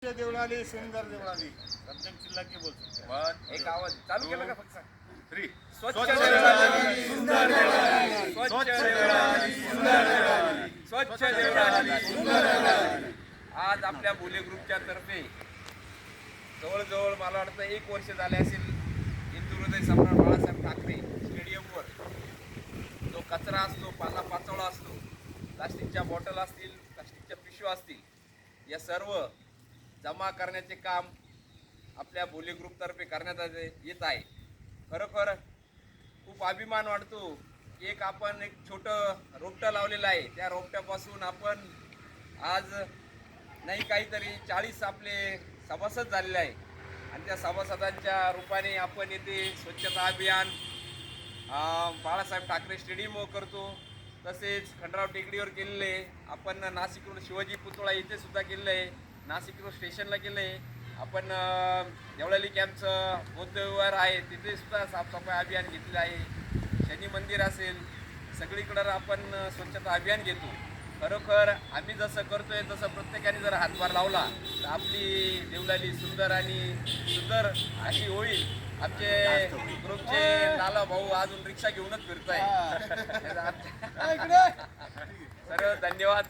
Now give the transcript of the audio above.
देवळाली सुंदर देवळाली सज्जन चिल्ला की बोल सकते हैं। एक आवाज चालू केलं का फक्त 3 स्वच्छ देवळाली सुंदर देवळाली स्वच्छ देवळाली सुंदर देवळाली स्वच्छ देवळाली सुंदर देवळाली। आज आपल्या बोले ग्रुपच्या तर्फे जवळजवळ मला वाटतं 1 वर्ष झाले असेल हिंदू हृदय सम्राट बाळासाहेब ठाकरे स्टेडियमवर जो कचरा असतो, पाला पाचोळा असतो, प्लास्टिकच्या बॉटल असतील, प्लास्टिकच्या पिशव्या असतील, या सर्व जमा करण्याचे काम आपल्या बोली ग्रुपतर्फे करण्यात येत आहे। खरोखर खूप अभिमान वाटतो की आपण एक छोटं रोपटं लावलेलं आहे, त्या रोपट्यापासून आपण आज नाही काहीतरी 40 आपले सभासद झालेले आहे आणि त्या सभासदांच्या रूपाने आपण येथे स्वच्छता अभियान बाळासाहेब ठाकरे स्टेडियमवर करतो, तसेच खंडराव टेकडीवर केलेले, आपण नाशिकहून शिवाजी पुतळा इथे सुद्धा केलेलं आहे, नाशिक रोड स्टेशनला केलं आहे, आपण देवळाली कॅम्पचं बौद्ध विहार आहे तिथे सुद्धा साफसफाई अभियान घेतलेलं आहे, शनी मंदिर असेल, सगळीकडं आपण स्वच्छता अभियान घेतो। खरोखर आम्ही जसं करतोय तसं प्रत्येकाने जर हातभार लावला तर आपली देवळाली सुंदर आणि सुंदर अशी होईल। आमचे ग्रुपचे लाला भाऊ अजून रिक्षा घेऊनच फिरताय। सर्व धन्यवाद।